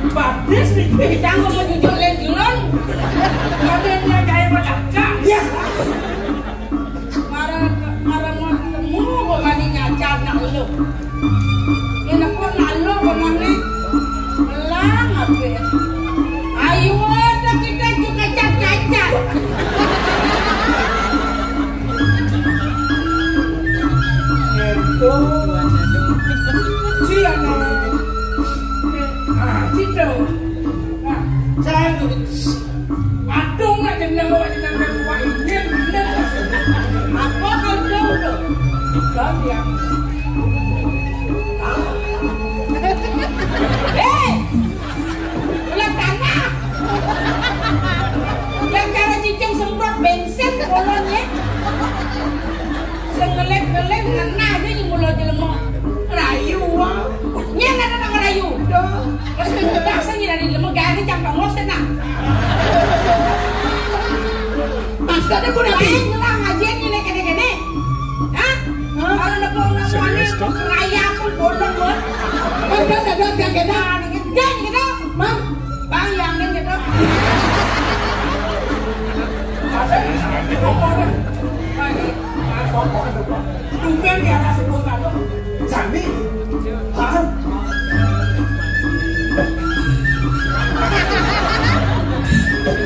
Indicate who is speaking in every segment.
Speaker 1: Bades nih, kita ngomong jujur lagi lon. Aduh nak jenang bawa jenang kedua ini apa kau jauh tu? Kan yang ulang tanah yang cara cicing semprot bensin kolonnya sengelek-gelek ngena aja yang mulut jelema rayu nya nggak ada rayu terus kemudian saya dari jelema gak campur ngos tenang maksudnya aku nanti ngelah ngajian nyelek gede-gede hah? Kalau nepok-nepok raya pun bolong loh ada yang gede gitu mam bang yang gitu ada tumben di atas sebelum itu Sandi paham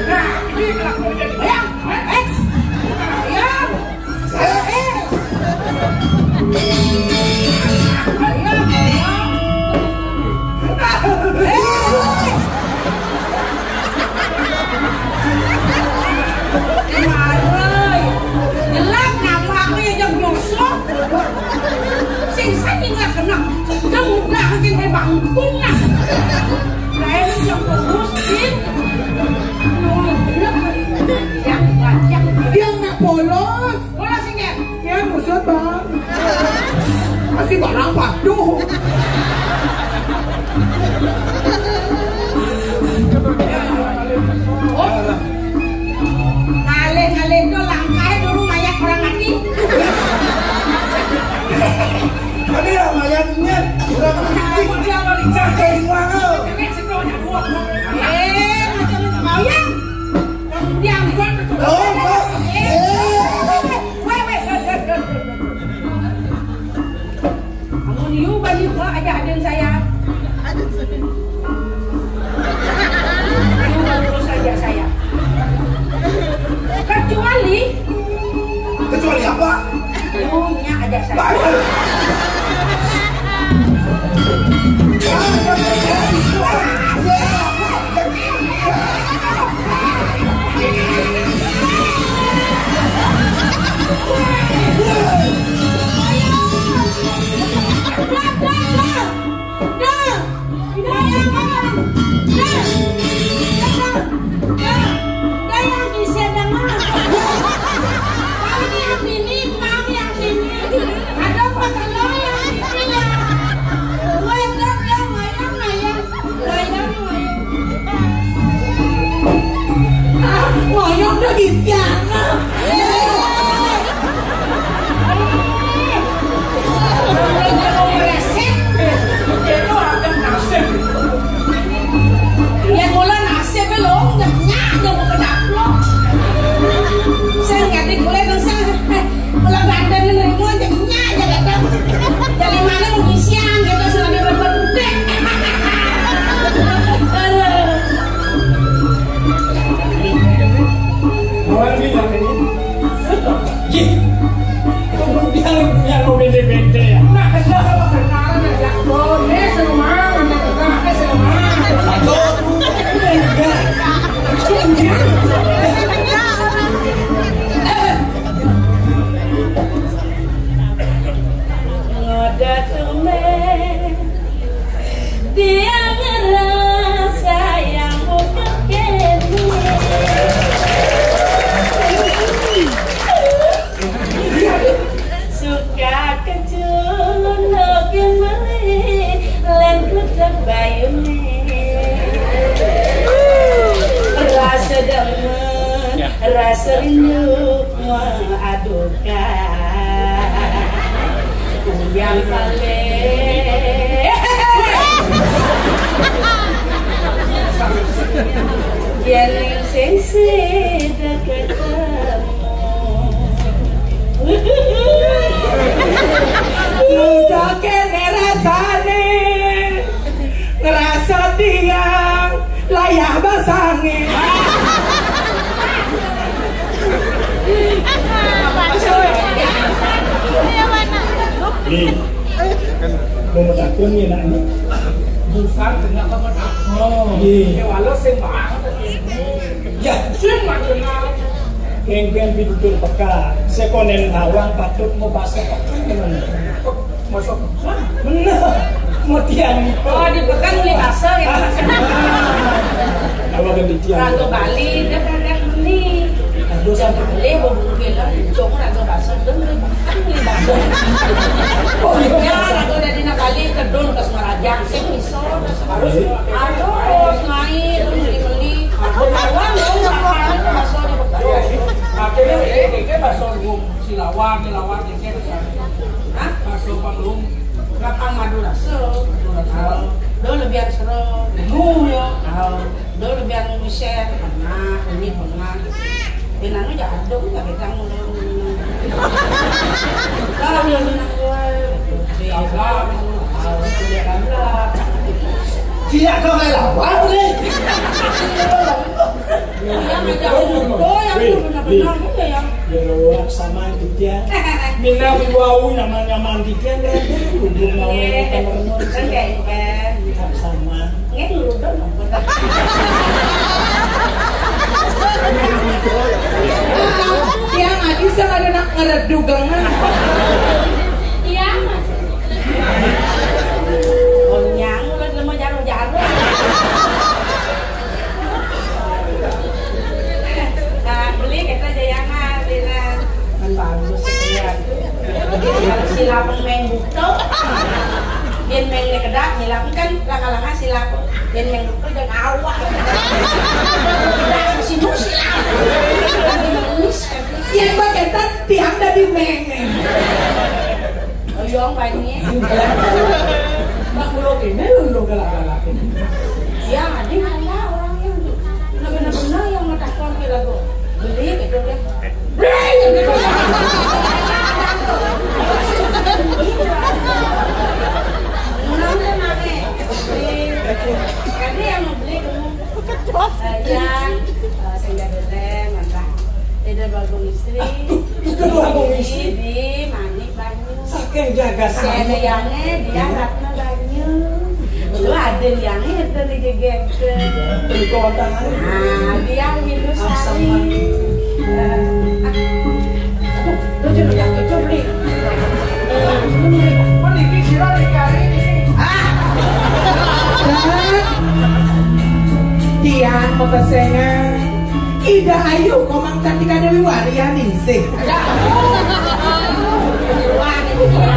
Speaker 1: nah ini kelakuan jadi bayang bayang gelap nama aku yang nyosok sing saya nggak kenal kemudian makin bangkung lah saya yang terusin yang banyak dia nggak polos polos ini ya musuh bang masih barang waduh ngalih-ngalih itu langkahnya dulu mayak orang mati
Speaker 2: tadi ya mayatnya orang mati dia balik cari uang
Speaker 1: ini sekolah dua macam mau yang diangkat kamu niu balik ke aja aden saya niu baru saja saya kecuali apa? Niunya aja saya ngoyong udah gisiana itu ada nasib yang mula nasib belum nyaknya mau ke dapur saya ngerti boleh kan saya mula badan nerimo jadinya aja kata dari mana mau gisian gitu selagi berbuat
Speaker 2: orang bilang ini Ji kemudian punya lo bende-bende ya
Speaker 1: nah kenapa kenalan ya boleh semua kenapa semua
Speaker 2: satu enggak
Speaker 1: ngoda tumen dia ngerasa yang bukan kini suka kecun lokin meli len kutak bayuni rasa demen rasa rindu mengadukan yang paling yang sing dekat
Speaker 2: udah kene rasane ngerasa tiang layah basange nomor aku ni nak ni
Speaker 1: bukan dengan nomor aku
Speaker 2: iya
Speaker 1: walau sing banget
Speaker 3: sing madengan. Geng-geng pitutur peka, sekonen bawang patut mau basah temen. Masuk bener. Mau tiang itu.
Speaker 1: Oh, di Pekan beli bakso ya.
Speaker 3: Kalau ganti tiang.
Speaker 1: Rago Bali, dia kan beli.
Speaker 3: Aduh,
Speaker 1: Dia beli, mau mungkin lah. Cuma rago bakso, dia beli Pekan beli bakso.
Speaker 3: Oh,
Speaker 1: Ya, rago dari Bali kedun ke Semarajang, sing iso.
Speaker 3: harus
Speaker 1: Harus main, beli-beli. Bawang dong, bawang bakso di Pekan.
Speaker 2: Akhirnya kayak bakso silawang kayak
Speaker 1: Hah?
Speaker 2: bakso panglung.
Speaker 1: Kapang Madura seru. Do lebihan seru.
Speaker 2: Ya.
Speaker 1: Do lebihan Michelle pernah, ini pernah. Pinanu jadung enggak betang mulu. Lah ya nang gue.
Speaker 2: Tidak kau kayak lapar nih.
Speaker 1: Yang benar-benar ya.
Speaker 3: Jeroak sama tiang. Mina bau nyaman-nyaman tiang berarti hubung nawan penerno.
Speaker 1: Kan kayak
Speaker 3: Sama.
Speaker 1: ngek lu dong.
Speaker 4: Dia nggak bisa ada nak ngeredugang.
Speaker 1: Iya, Mas. Onyang lu mau jaru-jaru. Beli kita Jayana bilang kan bagus sih ya. Kalau sila pemain buto, biar main kedak hilang kan laka-laka sila biar main buto jangan awak. Masih musim.
Speaker 4: Yang bagetan tiang dari mengeng.
Speaker 1: Oyong banyak.
Speaker 3: Mak mulo kene lu galak-galak.
Speaker 1: Ya ada mana orang yang benar-benar yang ngetakon kira gue beli gitu deh. Karena yang mau beli saya dedeng entah tidak bagong istri
Speaker 3: Itu bagong istri
Speaker 1: di manik banyu
Speaker 3: saking jaga
Speaker 1: saya ada yangnya dia ratna banyu lu ada yangnya itu digegek
Speaker 3: di kota.
Speaker 1: nah dia minus sari lu juga yang itu beli
Speaker 2: Meniki sira dikari ini.
Speaker 4: Tiang mau kesengan. Ida ayu komang cantika Dewi Waryani sih.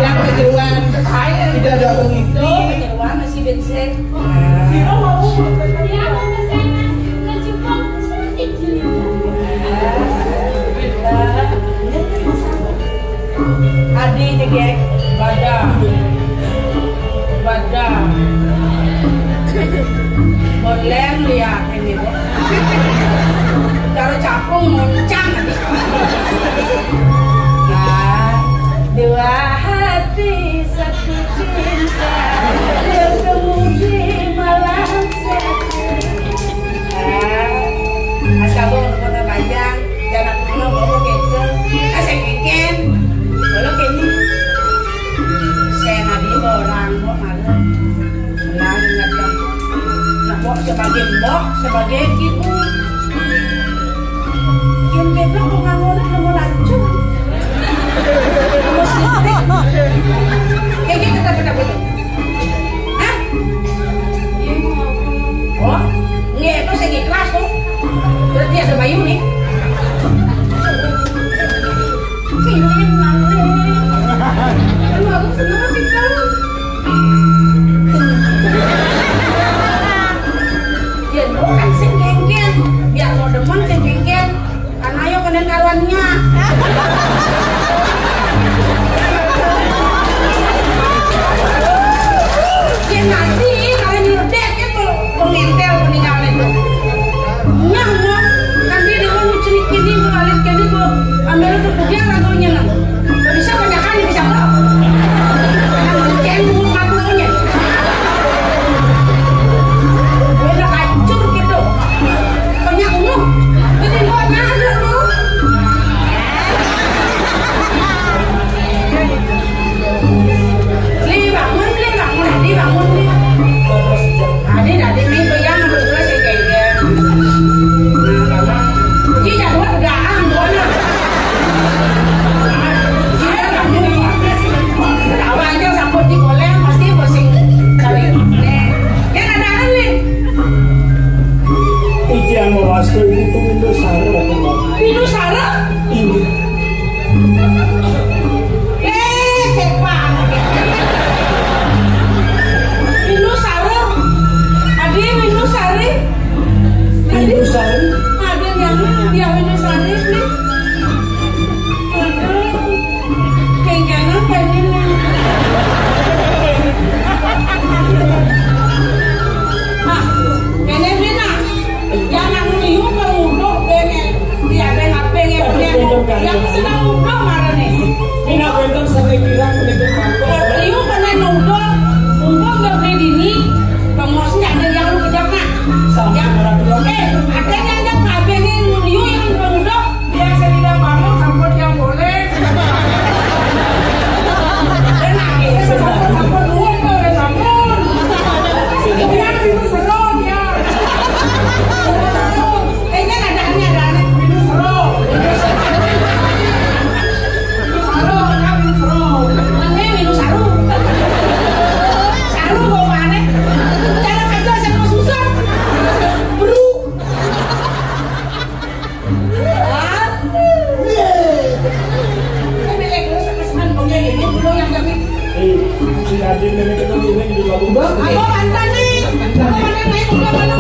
Speaker 4: Yang kejeruan tidak ada orang istri.
Speaker 1: Kejeruan masih bensin.
Speaker 2: Sira mau
Speaker 1: Adi jegek badak boleh lihat ini bu kalau capung moncang dua hati satu cinta berkemudi malam asal kota Banjar jangan pulang bawa keke asal keken kalau kene saya nabi orang mau malam malam ingat kan nak bawa sebagai mbok sebagai ibu
Speaker 3: itu Windows Sara lah.
Speaker 1: Windows Sara?
Speaker 3: Ini.
Speaker 1: Sepak. Windows Sara? Ada Windows Sari?
Speaker 3: Windows Sari?
Speaker 1: Ada yang Windows Sari nih. Ada. Kayaknya kayaknya. Kene mina, jangan liu kalau pengen dia pengen yang senang udah marane.
Speaker 3: Mina bentang sampai kira pengen mangkok.
Speaker 1: Liu pengen udah nggak beli dini, promosinya ada yang lu kejar nak. Yang ada yang pengen liu yang udah
Speaker 4: Dia tidak mau campur yang boleh.
Speaker 1: dan lagi
Speaker 4: Campur dua boleh campur. Dia itu serong ya.
Speaker 1: kayaknya ada.
Speaker 4: Itu serong. Itu serong ya, itu serong.
Speaker 1: Namanya minum saru bawa mana? Cara kerja sama susah bro. Milik lu sekesan punya ini belum yang kami.
Speaker 3: Si Nadine nenek itu ini di lagu bang.
Speaker 1: Apa mantan nih? Mana naik udah mana?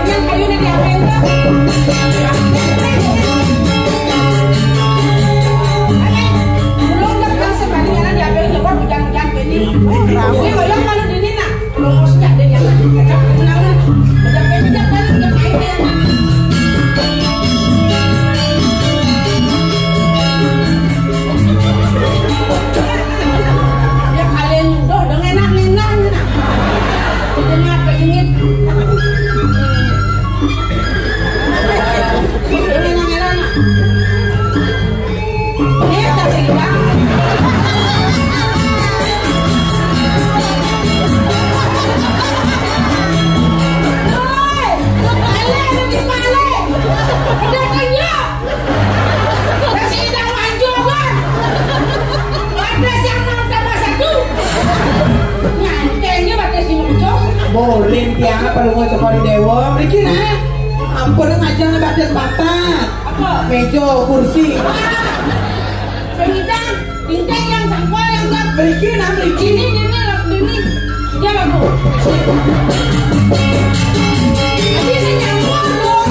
Speaker 1: Yang kayu nih diapain tuh? Belum dapat sebandingan diapain coba hujan-hujan gini. Ini goyang mana di Nina? Promosinya ada yang kecap kenangan. Kejap main ya. Ya kalian udah enak enak. Dengar kejengit. Enak. Ini kasih bang.
Speaker 4: Boleh tiang perlu ngocok di dewa. Mriki nah. Ampun ngajang ngebadas papat.
Speaker 1: Apa?
Speaker 4: Meja, kursi.
Speaker 1: Bintang yang sangkol yang gak.
Speaker 4: Mriki nah mriki.
Speaker 1: Ini. Ya lagu. Ini nyangkut dong.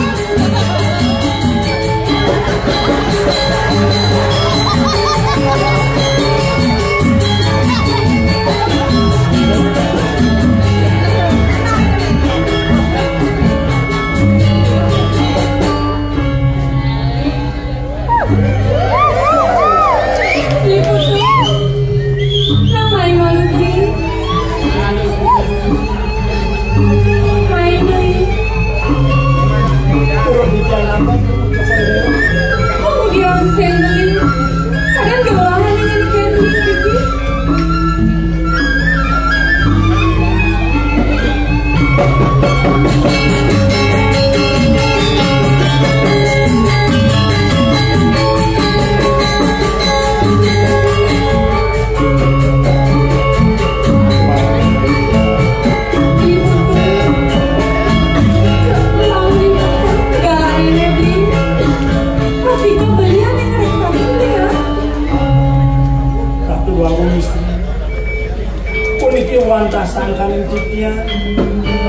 Speaker 3: Wantah sangkanin titia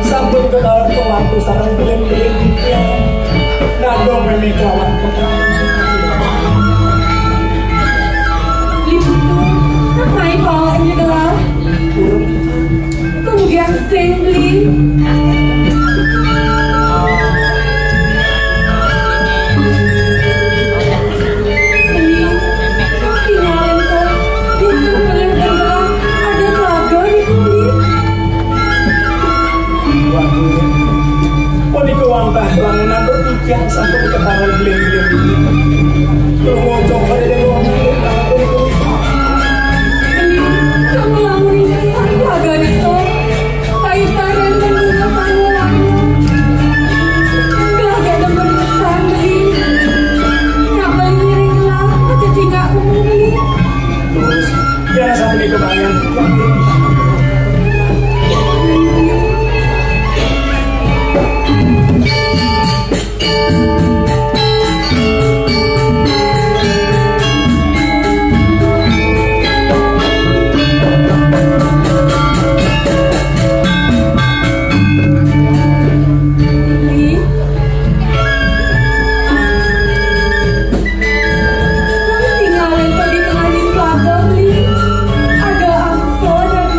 Speaker 3: sampai ketawa ke waktu sarang bilen-bilen titia nadong memik lawan
Speaker 1: Ibu ngapain kalau ini gelap? Kemudian singli
Speaker 3: wantah bangunan berpikir sampai ketawa bilen-bilen kami kebayang.
Speaker 1: Tinggalin tadi tengah di telaga, Li. Ada angsa dan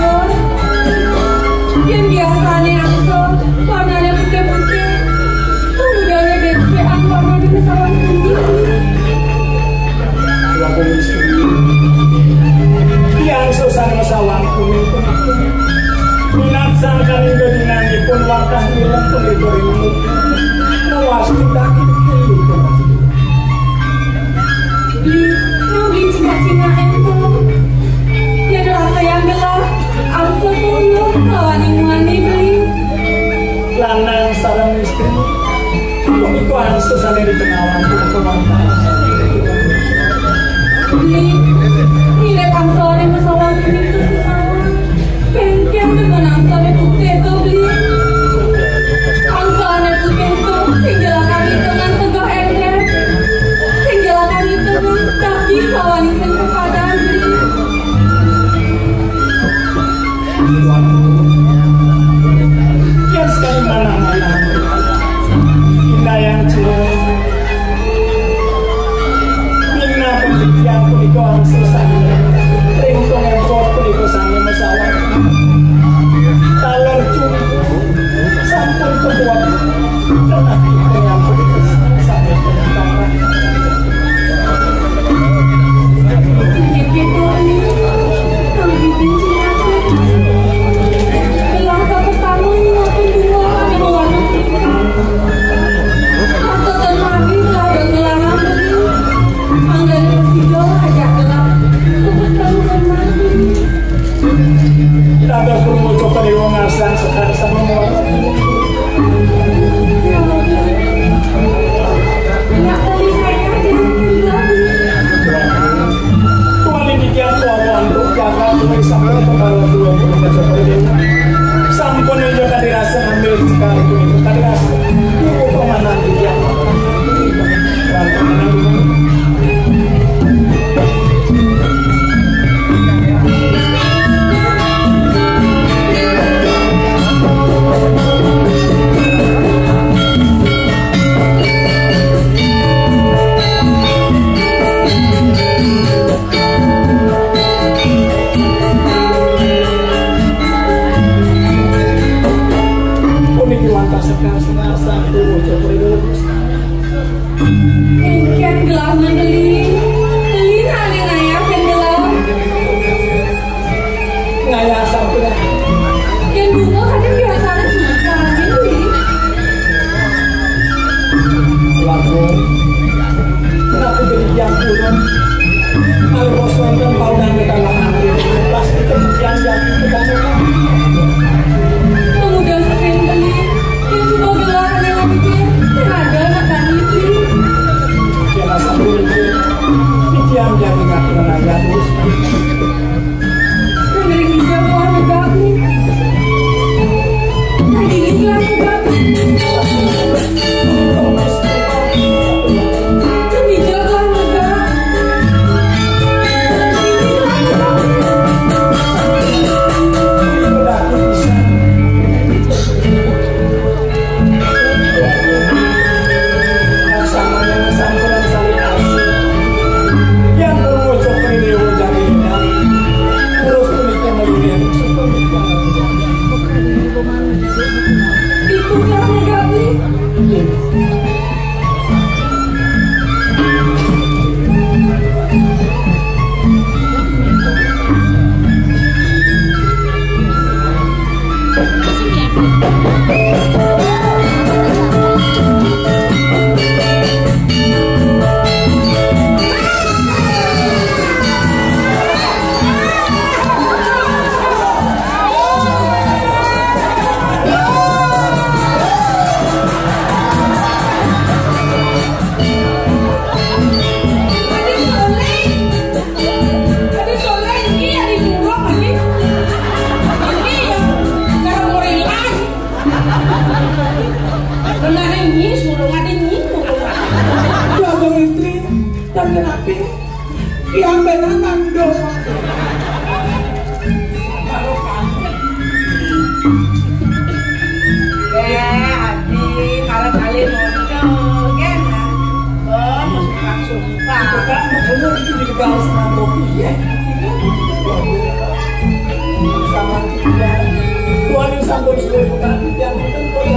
Speaker 4: orang Bandung.
Speaker 1: Adi, kalau kali muncul, kan? Oh, sumpah.
Speaker 3: Bukan, bener itu digagal sama kopi ya. Sama kita. Tuhan yang sambung sudah bukan yang penting boleh.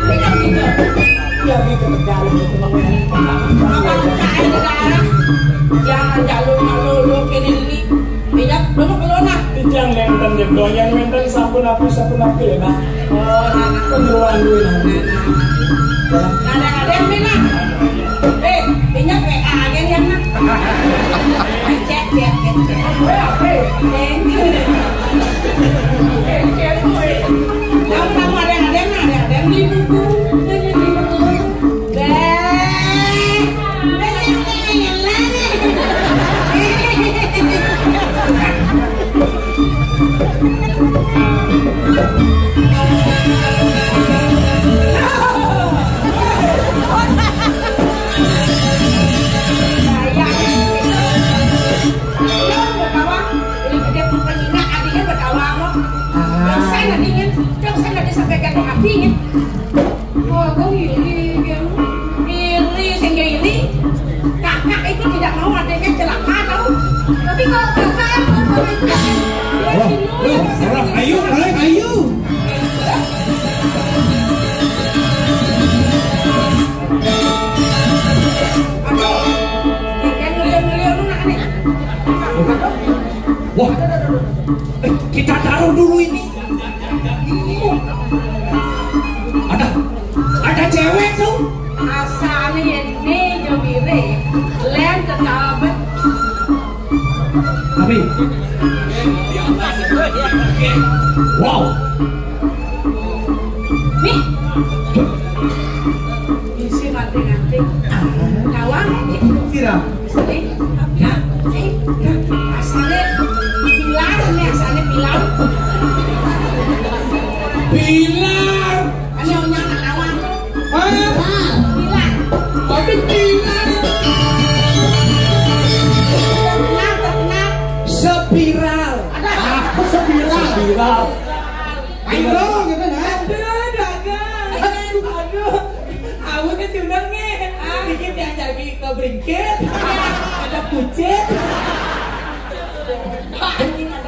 Speaker 1: Tidak gitu.
Speaker 3: Ya gitu negara itu namanya.
Speaker 1: Apa kain negara? Yang jalur ini minyak belum keluar.
Speaker 3: Dijang nenten yang doyan nenten sampun api ya bang.
Speaker 1: Oh, nana.
Speaker 3: Penjualan duit nanti.
Speaker 1: Ada yang bilang, minyak kayak agen yang nak. Cek. Kamu ada yang beli buku. Kakak itu tidak mau adanya celaka tahu. Tapi kalau kakak
Speaker 4: Ayo. Wah, kita taruh dulu ini. Ada cewek tuh.
Speaker 1: asalnya ini jomire len ketabat.
Speaker 4: Tapi, wow.
Speaker 1: Nih, isi nanti kawan
Speaker 4: Siram.
Speaker 1: ya, asalnya pilar nih asalnya pilar.
Speaker 4: Pilar.
Speaker 1: Ada punya kawan tuh. Pilar.
Speaker 4: Tapi pilar.
Speaker 1: Terkenal.
Speaker 4: Sepiral.
Speaker 1: Ada.
Speaker 4: Aku sepiral.
Speaker 3: Viral.
Speaker 4: Ayo gitu nah.
Speaker 5: Aduh, aku kan diundang nih. Dikit yang jadi ke bringkit, ada kucing.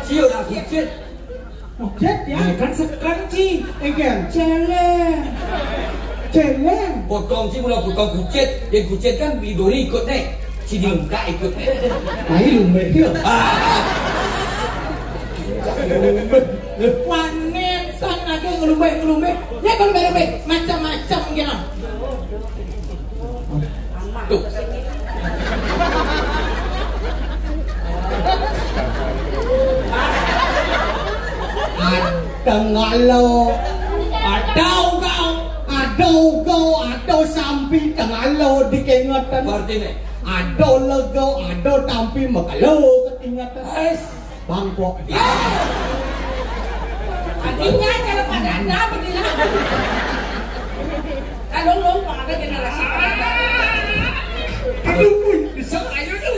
Speaker 2: Siu lah kucing.
Speaker 4: Kucet ya kan sekanci. Egen celeng. Celeng.
Speaker 2: Potong sih mula potong kucing. Yang kucing kan bidori ikut nih. Si diungka ikut nih.
Speaker 4: Ayo lumbe dia.
Speaker 5: Wanen sang lagi ngelumbe. Ya kalau lumbe macam-macam gitu.
Speaker 2: Tuh.
Speaker 4: Tengalo. Adau sampi tengalo dikengatan.
Speaker 2: Berarti nih.
Speaker 4: Adau lego, adau tampi makalo ketingatan. Bangkok.
Speaker 1: Artinya kalau pada anda begini. Kalau lupa ada generasi
Speaker 4: Aduh, bisa ayo tuh.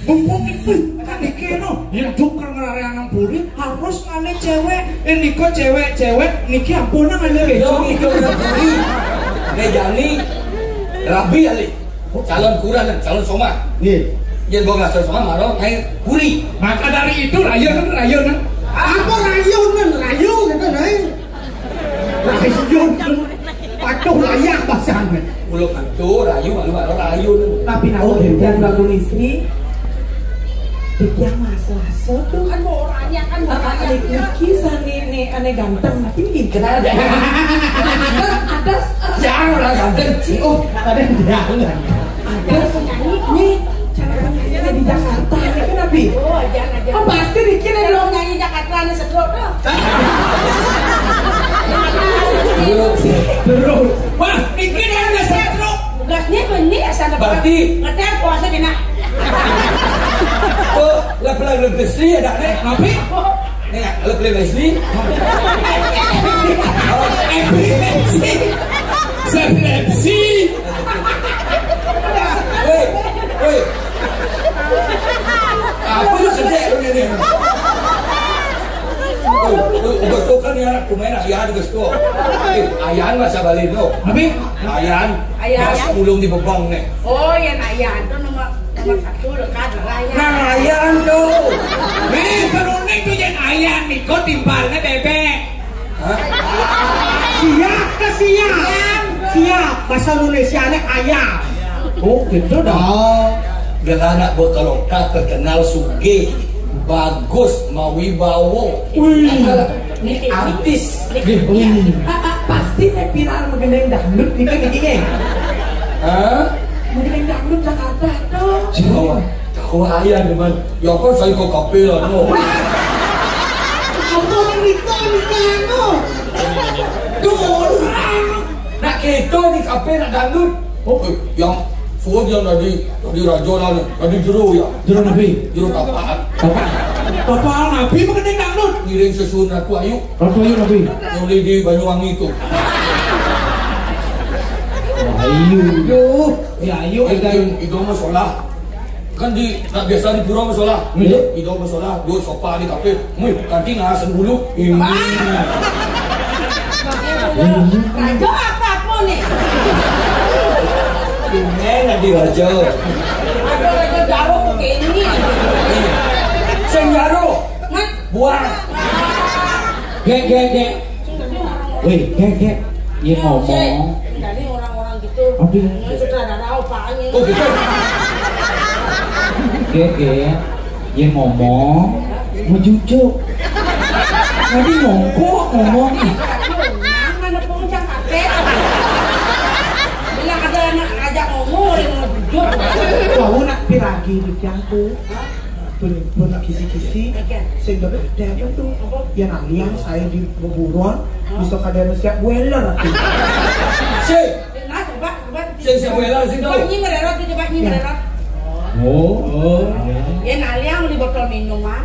Speaker 4: Bumbung itu kan dikeno. Yang tukar ngelarangan puri harus ngale cewek. Ini kok cewek niki ampun ngale
Speaker 2: Yo,
Speaker 4: becok.
Speaker 2: itu udah puri. Jani Rabi ali. Calon kurang dan calon somar.
Speaker 4: Nih,
Speaker 2: Jangan bawa ngasal somar malah naik puri.
Speaker 4: maka dari itu rayonan. Apa rayonan gitu nih. Rayonan. Patuh layak pasangan.
Speaker 2: Pulau kantor rayu malu rayu.
Speaker 5: Tapi nawa yang bangun istri, dia masalah tuh.
Speaker 1: kan mau orangnya kan mau orangnya.
Speaker 5: Niki sani nih aneh ganteng tapi
Speaker 2: Kenapa ada?
Speaker 5: ada
Speaker 2: Jangan lah ganteng sih.
Speaker 5: oh
Speaker 4: Ada jangan.
Speaker 5: ada penyanyi nih cara penyanyinya di Jakarta ini kenapa?
Speaker 1: Oh, jangan.
Speaker 5: Oh pasti dikira
Speaker 1: Kalau
Speaker 5: dong.
Speaker 1: nyanyi Jakarta nih sedot tuh.
Speaker 4: Terus. Wah, ini ada satu.
Speaker 1: Tugasnya ini asal
Speaker 2: Berarti
Speaker 1: ngeter puasa kena.
Speaker 2: oh lebih Leslie ada nih.
Speaker 4: Tapi
Speaker 2: Nih lebih Leslie.
Speaker 4: Seleksi.
Speaker 2: Woi, nih. Gusto kan ni anak kumain ayan gusto. Ayan masa balin no.
Speaker 4: Abi,
Speaker 2: Ayan.
Speaker 1: Ayan.
Speaker 2: Mas ulong di bebang nih.
Speaker 1: Oh, yan ayan. Ito nomor 1 dekat raya.
Speaker 2: Nah ayan tuh.
Speaker 4: penuning tuh yang ayam Niko timbalnya bebek.
Speaker 2: Hah?
Speaker 4: Siap ke siap? Siap, bahasa Indonesianya ayam. Oh gitu dong.
Speaker 2: Gelana Botoloka terkenal sugih, bagus, mawibawo.
Speaker 4: Wih.
Speaker 2: Ini artis.
Speaker 5: Pasti viral mengenai dangdut ini gini.
Speaker 2: Hah?
Speaker 5: Mengenai dangdut Jakarta tuh.
Speaker 2: Siapa? Kau ayah teman. Ya kan saya kau kape lah no.
Speaker 5: Aku menikah no. Dorang.
Speaker 2: Nak kita di kape nak dangdut. Oh, yang Fuad yang tadi raja lah, tadi jero ya.
Speaker 4: Jero Nabi.
Speaker 2: Jero tapaan.
Speaker 4: Bapak Nabi mengenai dangdut.
Speaker 2: Ngiring sesuun aku ayu.
Speaker 4: Ratu ayu Nabi.
Speaker 2: Yang di Banyuwangi itu.
Speaker 4: Ayu. Ya ayu.
Speaker 2: Itu masalah. Kan di nak biasa di pura masalah.
Speaker 4: Iya.
Speaker 2: Itu masalah. Dua sofa di kafe. Mui kantin asen dulu. Ini.
Speaker 1: Raja apapun nih.
Speaker 2: Gimana di raja?
Speaker 1: Raja Jaro kayak ini.
Speaker 2: Senjaro.
Speaker 1: Ngat.
Speaker 2: Buang.
Speaker 4: Gek. Wih, gek. Ini ngomong.
Speaker 1: Dari orang-orang gitu.
Speaker 4: Aduh.
Speaker 1: Sutradara apanya.
Speaker 2: Oh gitu.
Speaker 4: Gek. Ini ngomong. Mau jujur. Tadi ngomong.
Speaker 1: Mana pengucap kafe. Bilang ada anak ajak ngomong, yang mau jujur.
Speaker 5: Kau nak piragi di tiangku. Pun kisi-kisi. Sehingga ada tuh. Yang alian saya di beburuan. Bisa kadang siap boiler.
Speaker 2: Si.
Speaker 1: Nah, coba.
Speaker 2: Siap boiler sih
Speaker 1: Coba nyimererot, coba nyimererot.
Speaker 4: Oh.
Speaker 1: Ya naliang di botol minuman.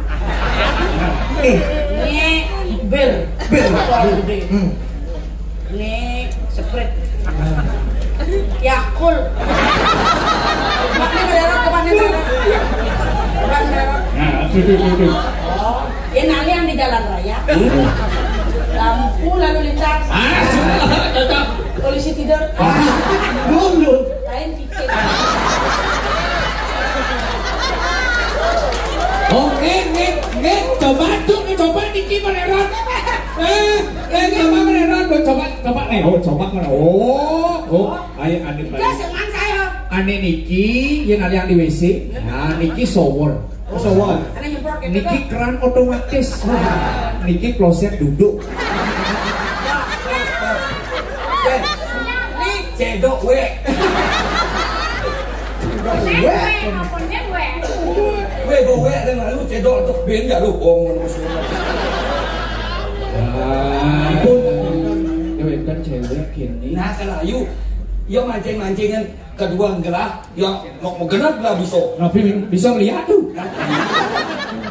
Speaker 1: Ini bel. Botol gede. Ini Sprite. Yakult. Coba nyimererot.
Speaker 4: Nah, tuh.
Speaker 1: Oh, ya naliang di jalan raya. Lampu lalu lintas. Polisi tidur.
Speaker 5: Belum.
Speaker 1: Lain tiket.
Speaker 4: Oh, coba tuh, coba Niki menerot. Coba menerot, coba nih. Oh, coba mana? Oh, ayo ane
Speaker 1: Ya sengan saya.
Speaker 4: Ane Niki, yang ada yang di WC. Nah, Niki shower.
Speaker 1: Ada nyemprot kayak
Speaker 4: Niki keran otomatis. Niki kloset duduk.
Speaker 1: Nih,
Speaker 2: Cedok we. We go we dengan lu cedok tuh ben ya lu ngomong semua.
Speaker 4: Dewe kan cewek kini.
Speaker 2: Nah kalau ayu, ya mancing-mancingan kedua gelah, yang mau genap lah bisa.
Speaker 4: Nabi bisa melihat tuh.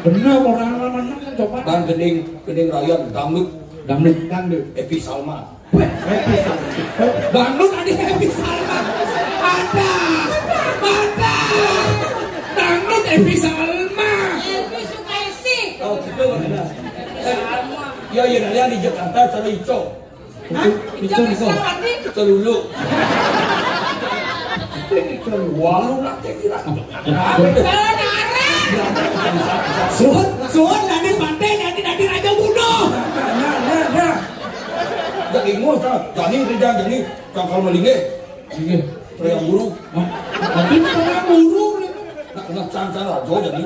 Speaker 4: Benar orang mana coba.
Speaker 2: Bang gening rakyat dangdut. Epi Salma.
Speaker 4: Dangdut ada Happy Salma. Ada. Dangdut Happy Salma.
Speaker 1: Elvi Sukaisi.
Speaker 2: Oh gitu mana? Ya nanti di Jakarta cari Ico.
Speaker 1: Ico Sawati.
Speaker 2: Ico dulu. Walu nak kira.
Speaker 4: Suhun nanti pantai nanti raja bunuh.
Speaker 2: Nah. Jadi mau jadi kalau melingge.
Speaker 4: Iya.
Speaker 2: Yang buruk.
Speaker 4: Tapi pernah buru.
Speaker 2: Nak cara jo jadi.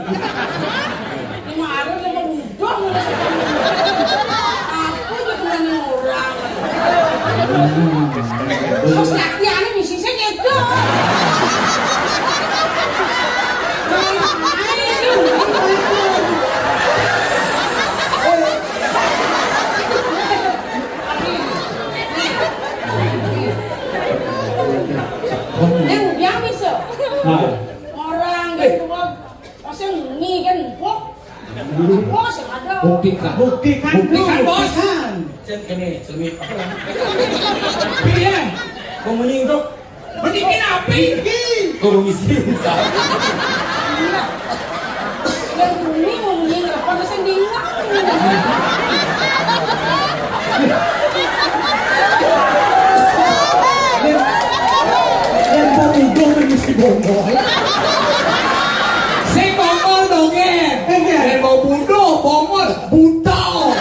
Speaker 1: Lima hari lima budong. Aku juga nanya orang. Terus latihan misi saya gitu. Yang bisa orang gitu pasti ngi kan bos yang ada
Speaker 4: Buktikan bos.
Speaker 2: Cen ini semit.
Speaker 4: Iya.
Speaker 2: Kau menying tu.
Speaker 4: Mendingin api.
Speaker 2: Kau misi.
Speaker 1: yang ini mau meninggal
Speaker 2: bau budo, bomos, budal.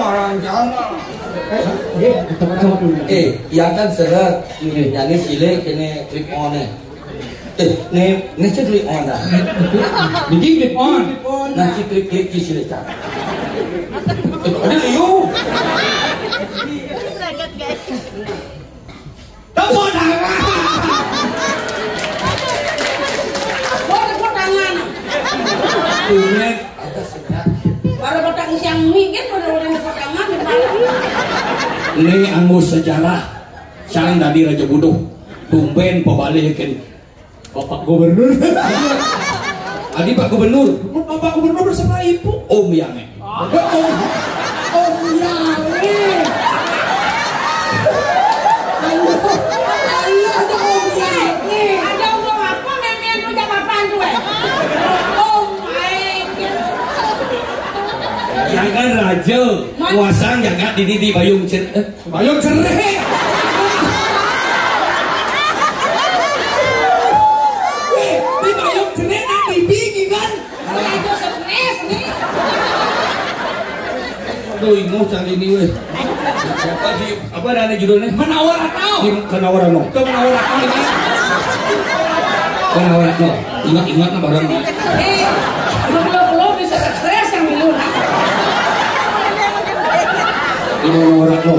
Speaker 2: Orang jangan. Yang kan seret, yang ini silik, ini clip on nih. Ini cek clip on dah.
Speaker 4: Ini clip on.
Speaker 2: Nah clip silik cak. Ada liu.
Speaker 4: Tepuk tangan.
Speaker 1: Tepuk tangan.
Speaker 4: Tulen.
Speaker 1: Baru potong siang mie kan udah tepuk tangan di malam.
Speaker 4: Ini anggo sejarah. Sang tadi Raja Buduh. Tumben pabalikin Bapak Gubernur. Adi Pak Gubernur. Bapak Gubernur bersama Ibu. Om Yange. Om Yange.
Speaker 1: Ada ngomong apa memang lu jabatan tuh oh my
Speaker 4: Jangan raja, kuasa jaga di payung payung cereh. Di payung cereh nanti bingi kan?
Speaker 1: itu stres nih.
Speaker 2: Aduh, ingus kali ini weh. Apa ada judulnya?
Speaker 4: Menawar atau?
Speaker 2: Kenawaran no.
Speaker 4: Itu menawar atau ini?
Speaker 2: Kenawaran no. Ingat na barang.
Speaker 1: Belum bisa stres yang dulu.
Speaker 2: Kenawaran no.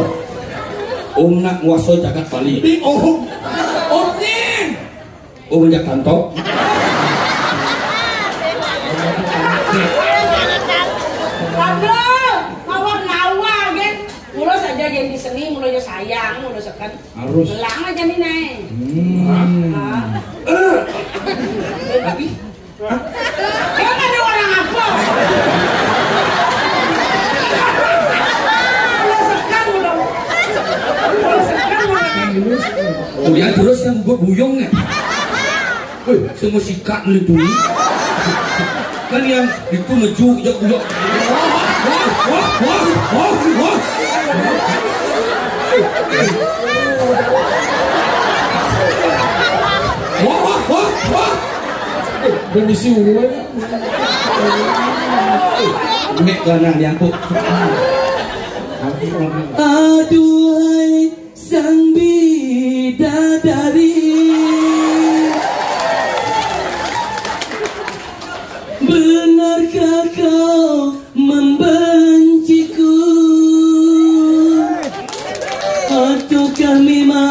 Speaker 2: Om nak nguaso jagat Bali.
Speaker 4: Di om. Omnya.
Speaker 2: Om jak kantor.
Speaker 1: Saja yang di seni mulai sayang, mulai sekan.
Speaker 2: Harus.
Speaker 1: Belang aja nih nih.
Speaker 2: Lagi.
Speaker 1: Kan ada orang apa? Mulai sekan belum. Mulai sekan belum.
Speaker 2: Kemudian terus yang buat buyong ya. Semua sikat itu. Kan yang itu ngeju ujak. Wah.
Speaker 4: Permisi uang.
Speaker 2: Nek lanang diangkut.
Speaker 6: Aduhai sang bidadari, benarkah kau membenciku? Ataukah memang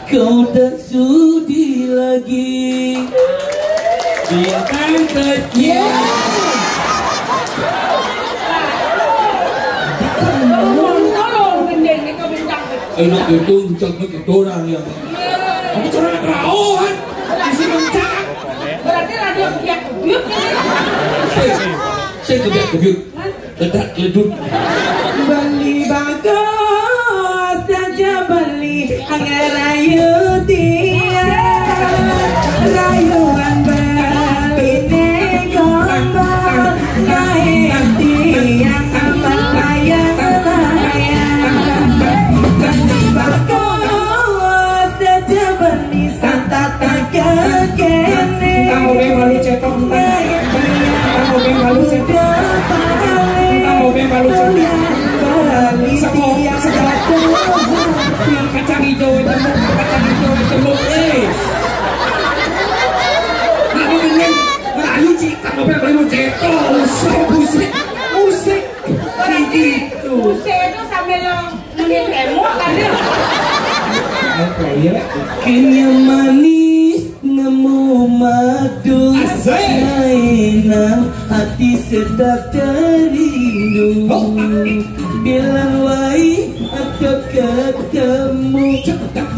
Speaker 6: kau tak sudi lagi? Bintang kecil.
Speaker 1: Tolong gendeng nih kau bintang.
Speaker 2: Enak itu bincang begitu orang yang.
Speaker 4: Kamu curang kerawan. Isi mencang.
Speaker 1: Berarti radio kebiak-kebiak
Speaker 2: Saya kebiak. Ledak ledut.
Speaker 6: Beli bagus saja beli agar rayu dia rayuan beli negoro naik tiang amat layang beli bagus saja beli santata kekene
Speaker 4: Kamu malu cetok. Kamu malu cetok. Kamu malu cetok. Kacang hijau itu, Aku ingin melayu cikak, mau cetok, musik, gitu.
Speaker 1: Saya itu sambil mungkin remuk kan ya.
Speaker 6: Kenyam manis nemu madu mainan hati sedap terindu bilang wai atau ketemu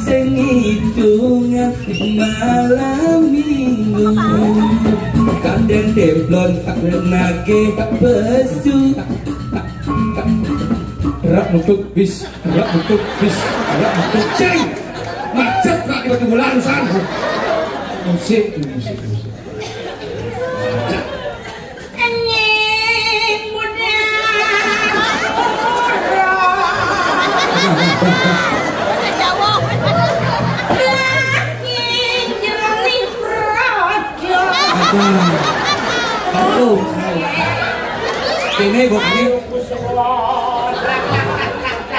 Speaker 6: sengitungan malam minggu kadang templon tak renage tak pesu
Speaker 4: Gerak nutup bis, ceng, macet gak tiba-tiba larusan. Musik.
Speaker 1: Anjing muda. Lagi jernih bro.
Speaker 2: Oh, kene kok ini.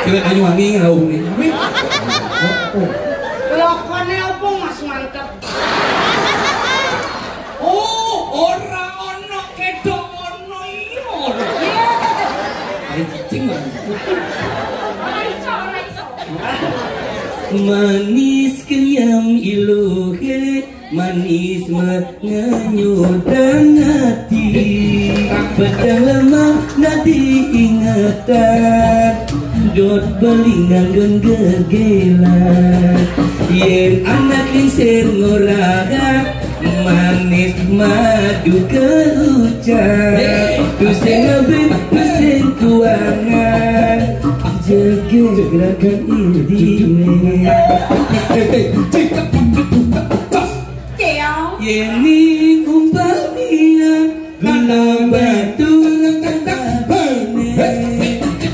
Speaker 2: Cewek Banyuwangi ngelaung nih.
Speaker 1: Lokone opo Mas mantep.
Speaker 4: Oh, ora ono kedok ono iyo.
Speaker 2: Ada cicing nggak? Manis kenyam iluhe, manis menyudan hati. Pedang lemah nadi ingatan, dot belingan dan gegelan. Yen anak lingsir ngoragak, manis madu keucap. Tuseng ngebin, tuseng kuangan, jaga gerakan ini. Yeni umpamia kana batu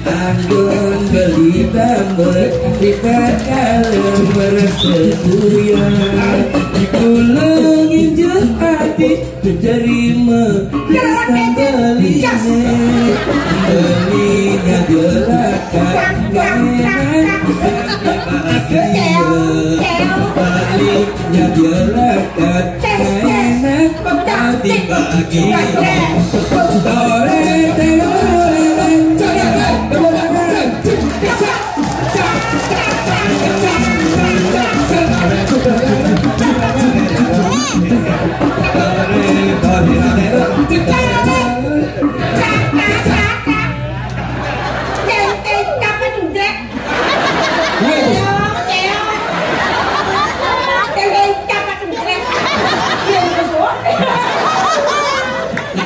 Speaker 2: anggon beli tambah kita kalem bersebuyan dikulungin hati terima desa belinya belinya gerakan mainan belinya gerakan mainan dibagi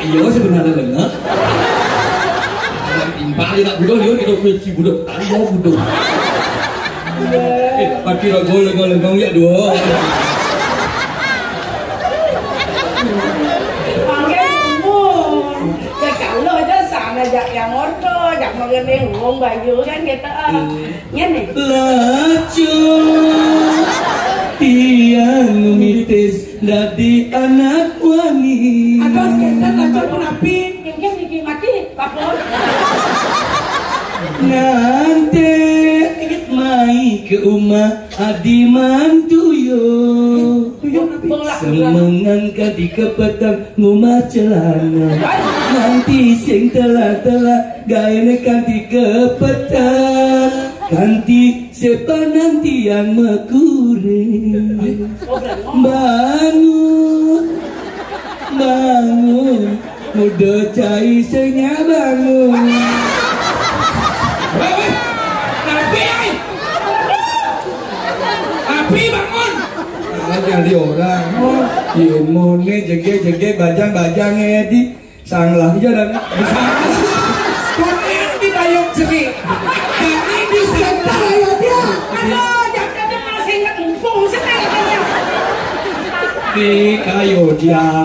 Speaker 2: iya sebenarnya benar. Timpal tak budak dia kita kunci budak tak mau budak. Pati rago legong ya dua.
Speaker 1: Kalau aja sana yang ordo, jak mengenai uang baju kan kita, nih.
Speaker 2: Lacu tiang mitis dari anak wani.
Speaker 5: Aduh, sekitar lacur penapi.
Speaker 1: Yang ini mati, kapur.
Speaker 2: Nanti mai ke rumah adi mantuyo. Semengangkat di kepetang ngumah celana. Nanti sing telah gaene kanti kepetang. Kanti siapa nanti yang mekure. Bangun muda cai senya bangun.
Speaker 4: Api bangun.
Speaker 2: Jadi orang Yemone jege bajang edi sanglah aja dan
Speaker 4: Konen di dayung seri. Ini di
Speaker 5: Sekitar ayo dia.
Speaker 1: Aduh, jangan masih ingat mumpung sekali.
Speaker 2: di kayu dia